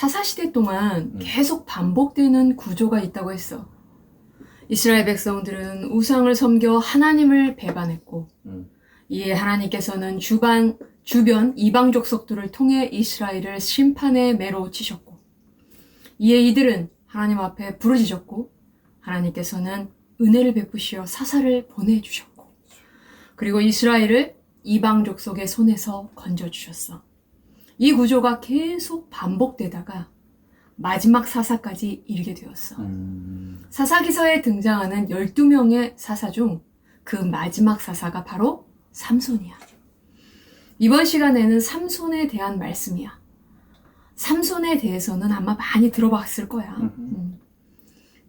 사사시대 동안 계속 반복되는 구조가 있다고 했어. 이스라엘 백성들은 우상을 섬겨 하나님을 배반했고, 이에 하나님께서는 주변 이방 족속들을 통해 이스라엘을 심판의 매로 치셨고, 이에 이들은 하나님 앞에 부르짖었고, 하나님께서는 은혜를 베푸시어 사사를 보내주셨고, 그리고 이스라엘을 이방 족속의 손에서 건져주셨어. 이 구조가 계속 반복되다가 마지막 사사까지 이르게 되었어. 사사기서에 등장하는 12명의 사사 중 그 마지막 사사가 바로 삼손이야. 이번 시간에는 삼손에 대한 말씀이야. 삼손에 대해서는 아마 많이 들어봤을 거야.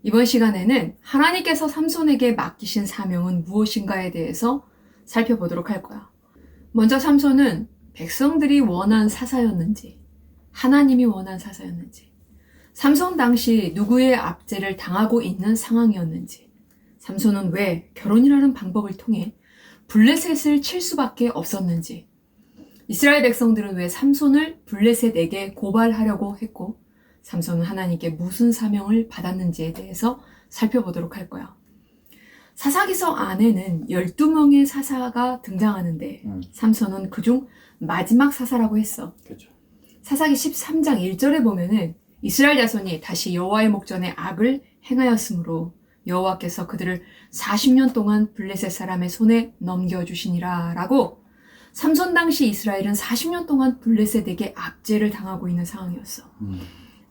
이번 시간에는 하나님께서 삼손에게 맡기신 사명은 무엇인가에 대해서 살펴보도록 할 거야. 먼저 삼손은 백성들이 원한 사사였는지, 하나님이 원한 사사였는지, 삼손 당시 누구의 압제를 당하고 있는 상황이었는지, 삼손은 왜 결혼이라는 방법을 통해 블레셋을 칠 수밖에 없었는지, 이스라엘 백성들은 왜 삼손을 블레셋에게 고발하려고 했고, 삼손은 하나님께 무슨 사명을 받았는지에 대해서 살펴보도록 할 거야. 사사기서 안에는 12명의 사사가 등장하는데 삼손은 그중 마지막 사사라고 했어. 그렇죠. 사사기 13장 1절에 보면은 이스라엘 자손이 다시 여호와의 목전에 악을 행하였으므로 여호와께서 그들을 40년 동안 블레셋 사람의 손에 넘겨주시니라 라고, 삼손 당시 이스라엘은 40년 동안 블레셋에게 압제를 당하고 있는 상황이었어.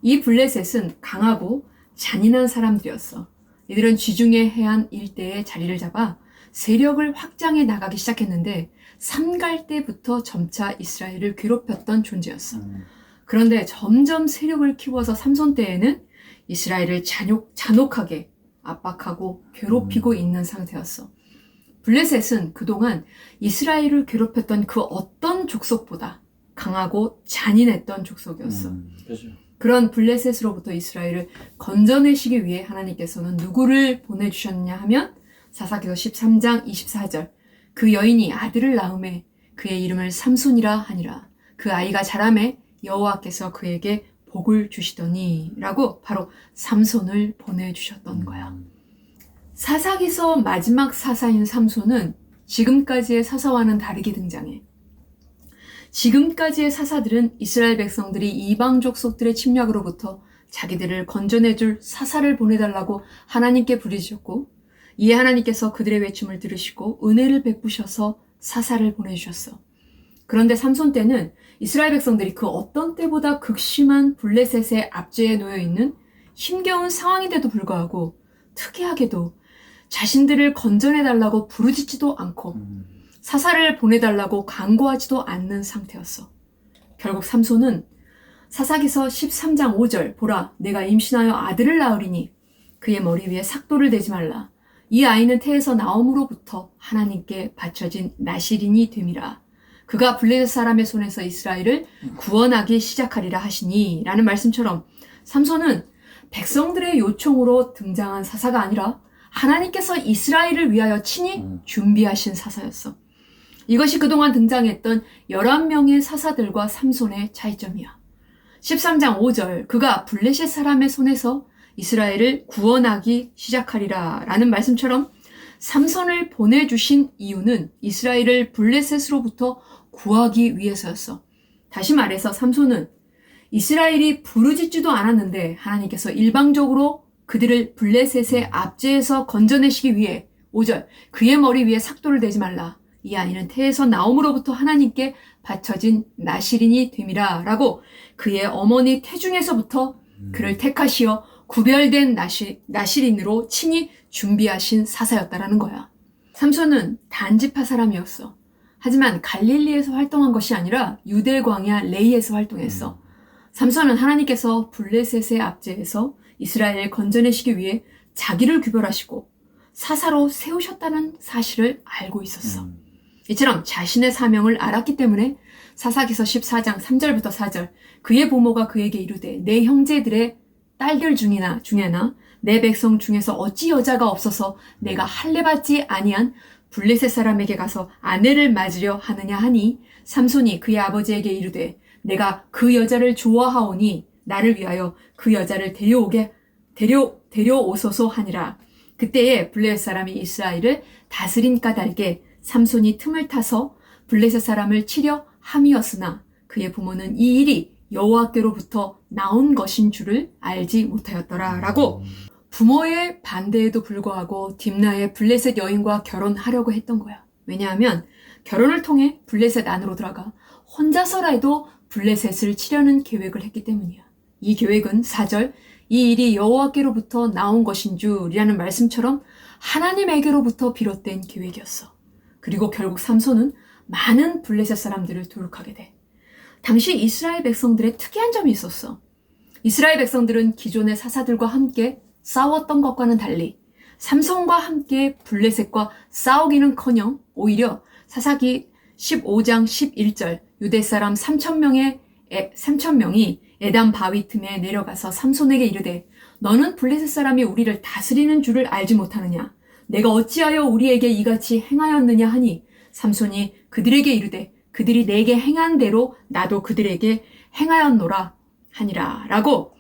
이 블레셋은 강하고 잔인한 사람들이었어. 이들은 지중해 해안 일대에 자리를 잡아 세력을 확장해 나가기 시작했는데 삼갈 때부터 점차 이스라엘을 괴롭혔던 존재였어. 그런데 점점 세력을 키워서 삼손 때에는 이스라엘을 잔혹하게 압박하고 괴롭히고 있는 상태였어. 블레셋은 그동안 이스라엘을 괴롭혔던 그 어떤 족속보다 강하고 잔인했던 족속이었어. 그렇죠. 그런 블레셋으로부터 이스라엘을 건져내시기 위해 하나님께서는 누구를 보내주셨냐 하면 사사기서 13장 24절, 그 여인이 아들을 낳음에 그의 이름을 삼손이라 하니라. 그 아이가 자라매 여호와께서 그에게 복을 주시더니 라고 바로 삼손을 보내주셨던 거야. 사사기서 마지막 사사인 삼손은 지금까지의 사사와는 다르게 등장해. 지금까지의 사사들은 이스라엘 백성들이 이방 족속들의 침략으로부터 자기들을 건져내줄 사사를 보내달라고 하나님께 부르짖었고, 이에 하나님께서 그들의 외침을 들으시고 은혜를 베푸셔서 사사를 보내주셨어. 그런데 삼손 때는 이스라엘 백성들이 그 어떤 때보다 극심한 블레셋의 압제에 놓여있는 힘겨운 상황인데도 불구하고 특이하게도 자신들을 건져내달라고 부르짖지도 않고 사사를 보내달라고 간구하지도 않는 상태였어. 결국 삼손은 사사기서 13장 5절, 보라, 내가 임신하여 아들을 낳으리니 그의 머리 위에 삭도를 대지 말라. 이 아이는 태에서 나옴으로부터 하나님께 바쳐진 나실인이 됨이라. 그가 블레셋 사람의 손에서 이스라엘을 구원하기 시작하리라 하시니 라는 말씀처럼 삼손은 백성들의 요청으로 등장한 사사가 아니라 하나님께서 이스라엘을 위하여 친히 준비하신 사사였어. 이것이 그동안 등장했던 11명의 사사들과 삼손의 차이점이야. 13장 5절, 그가 블레셋 사람의 손에서 이스라엘을 구원하기 시작하리라 라는 말씀처럼 삼손을 보내주신 이유는 이스라엘을 블레셋으로부터 구하기 위해서였어. 다시 말해서 삼손은 이스라엘이 부르짖지도 않았는데 하나님께서 일방적으로 그들을 블레셋의 압제에서 건져내시기 위해 5절, 그의 머리 위에 삭도를 대지 말라. 이 아이는 태에서 나옴으로부터 하나님께 바쳐진 나실인이 됨이라 라고 그의 어머니 태중에서부터 그를 택하시어 구별된 나실인으로 친히 준비하신 사사였다라는 거야. 삼손은 단지파 사람이었어. 하지만 갈릴리에서 활동한 것이 아니라 유대 광야 레이에서 활동했어. 삼손은 하나님께서 블레셋의 압제에서 이스라엘을 건져내시기 위해 자기를 구별하시고 사사로 세우셨다는 사실을 알고 있었어. 이처럼 자신의 사명을 알았기 때문에 사사기서 14장 3절부터 4절, 그의 부모가 그에게 이르되 내 형제들의 딸들 중에나 내 백성 중에서 어찌 여자가 없어서 내가 할례받지 아니한 블레셋 사람에게 가서 아내를 맞으려 하느냐 하니 삼손이 그의 아버지에게 이르되 내가 그 여자를 좋아하오니 나를 위하여 그 여자를 데려오소서 하니라. 그때에 블레셋 사람이 이스라엘을 다스린 까닭에 삼손이 틈을 타서 블레셋 사람을 치려 함이었으나 그의 부모는 이 일이 여호와께로부터 나온 것인 줄을 알지 못하였더라. 라고 부모의 반대에도 불구하고 딥나의 블레셋 여인과 결혼하려고 했던 거야. 왜냐하면 결혼을 통해 블레셋 안으로 들어가 혼자서라도 블레셋을 치려는 계획을 했기 때문이야. 이 계획은 4절 이 일이 여호와께로부터 나온 것인 줄이라는 말씀처럼 하나님에게로부터 비롯된 계획이었어. 그리고 결국 삼손은 많은 블레셋 사람들을 도륙하게 돼. 당시 이스라엘 백성들의 특이한 점이 있었어. 이스라엘 백성들은 기존의 사사들과 함께 싸웠던 것과는 달리 삼손과 함께 블레셋과 싸우기는커녕 오히려 사사기 15장 11절 유대 사람 3,000명이 에담 바위 틈에 내려가서 삼손에게 이르되 너는 블레셋 사람이 우리를 다스리는 줄을 알지 못하느냐? 내가 어찌하여 우리에게 이같이 행하였느냐 하니 삼손이 그들에게 이르되 그들이 내게 행한 대로 나도 그들에게 행하였노라 하니라. 라고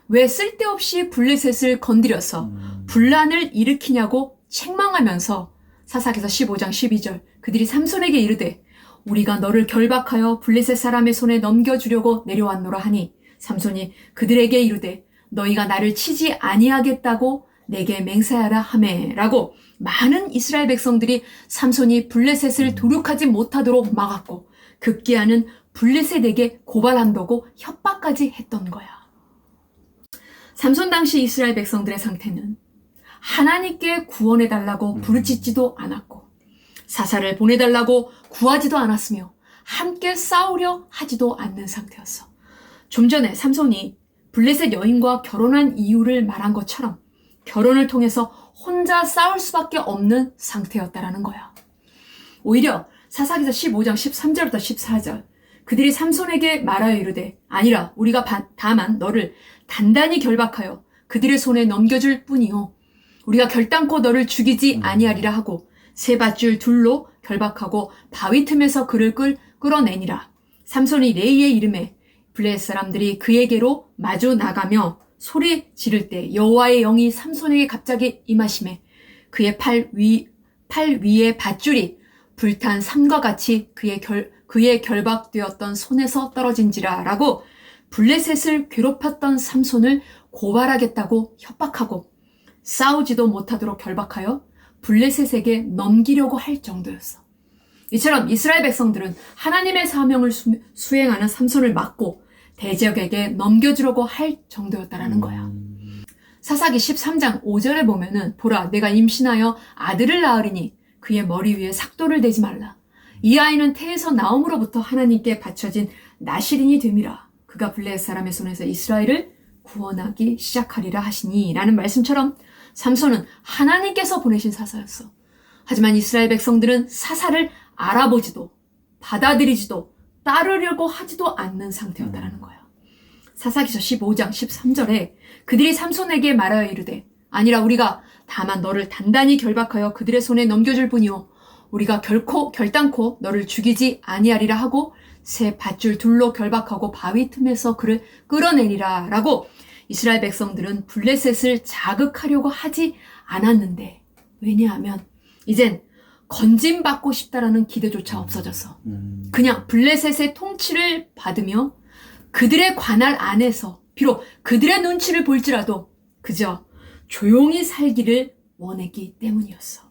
왜 쓸데없이 블레셋을 건드려서 분란을 일으키냐고 책망하면서 사사기서 15장 12절 그들이 삼손에게 이르되 우리가 너를 결박하여 블레셋 사람의 손에 넘겨주려고 내려왔노라 하니 삼손이 그들에게 이르되 너희가 나를 치지 아니하겠다고 내게 맹세하라 하매. 라고 많은 이스라엘 백성들이 삼손이 블레셋을 도륙하지 못하도록 막았고 급기야는 블레셋에게 고발한다고 협박까지 했던 거야. 삼손 당시 이스라엘 백성들의 상태는 하나님께 구원해달라고 부르짖지도 않았고 사사를 보내달라고 구하지도 않았으며 함께 싸우려 하지도 않는 상태였어. 좀 전에 삼손이 블레셋 여인과 결혼한 이유를 말한 것처럼 결혼을 통해서 혼자 싸울 수밖에 없는 상태였다라는 거야. 오히려 사사기서 15장 13절부터 14절 그들이 삼손에게 말하여 이르되 아니라 우리가 다만 너를 단단히 결박하여 그들의 손에 넘겨줄 뿐이요 우리가 결단코 너를 죽이지 아니하리라 하고 세 밧줄 둘로 결박하고 바위 틈에서 그를 끌어내니라. 삼손이 레이의 이름에 블레셋 사람들이 그에게로 마주 나가며 소리 지를 때 여호와의 영이 삼손에게 갑자기 임하시매 그의 팔 위에 밧줄이 불탄 삼과 같이 그의 결박되었던 손에서 떨어진지라. 라고 블레셋을 괴롭혔던 삼손을 고발하겠다고 협박하고 싸우지도 못하도록 결박하여 블레셋에게 넘기려고 할 정도였어. 이처럼 이스라엘 백성들은 하나님의 사명을 수행하는 삼손을 막고 대적에게 넘겨주려고 할 정도였다라는 거야. 사사기 13장 5절에 보면은 보라 내가 임신하여 아들을 낳으리니 그의 머리 위에 삭도를 대지 말라. 이 아이는 태에서 나옴으로부터 하나님께 바쳐진 나실인이 됨이라. 그가 블레셋 사람의 손에서 이스라엘을 구원하기 시작하리라 하시니 라는 말씀처럼 삼손은 하나님께서 보내신 사사였어. 하지만 이스라엘 백성들은 사사를 알아보지도 받아들이지도 따르려고 하지도 않는 상태였다라는 거야. 사사기서 15장 13절에 그들이 삼손에게 말하여 이르되 아니라 우리가 다만 너를 단단히 결박하여 그들의 손에 넘겨줄 뿐이요 우리가 결단코 너를 죽이지 아니하리라 하고 새 밧줄 둘로 결박하고 바위 틈에서 그를 끌어내리라. 라고 이스라엘 백성들은 블레셋을 자극하려고 하지 않았는데 왜냐하면 이젠 건짐받고 싶다라는 기대조차 없어졌어. 그냥 블레셋의 통치를 받으며 그들의 관할 안에서 비록 그들의 눈치를 볼지라도 그저 조용히 살기를 원했기 때문이었어.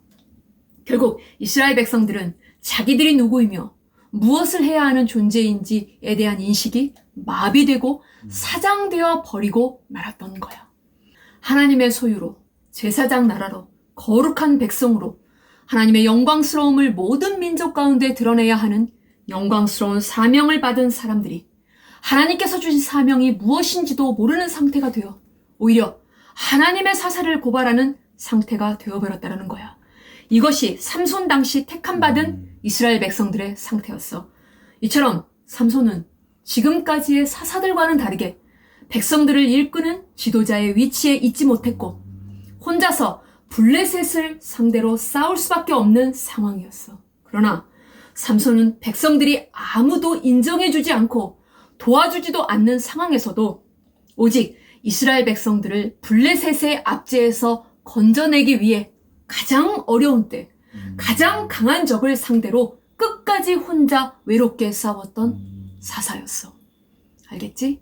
결국 이스라엘 백성들은 자기들이 누구이며 무엇을 해야 하는 존재인지에 대한 인식이 마비되고 사장되어 버리고 말았던 거야. 하나님의 소유로 제사장 나라로 거룩한 백성으로 하나님의 영광스러움을 모든 민족 가운데 드러내야 하는 영광스러운 사명을 받은 사람들이 하나님께서 주신 사명이 무엇인지도 모르는 상태가 되어 오히려 하나님의 사사를 고발하는 상태가 되어버렸다는 거야. 이것이 삼손 당시 택함받은 이스라엘 백성들의 상태였어. 이처럼 삼손은 지금까지의 사사들과는 다르게 백성들을 이끄는 지도자의 위치에 있지 못했고 혼자서 블레셋을 상대로 싸울 수밖에 없는 상황이었어. 그러나 삼손은 백성들이 아무도 인정해주지 않고 도와주지도 않는 상황에서도 오직 이스라엘 백성들을 블레셋의 압제에서 건져내기 위해 가장 어려운 때, 가장 강한 적을 상대로 끝까지 혼자 외롭게 싸웠던 사사였어. 알겠지?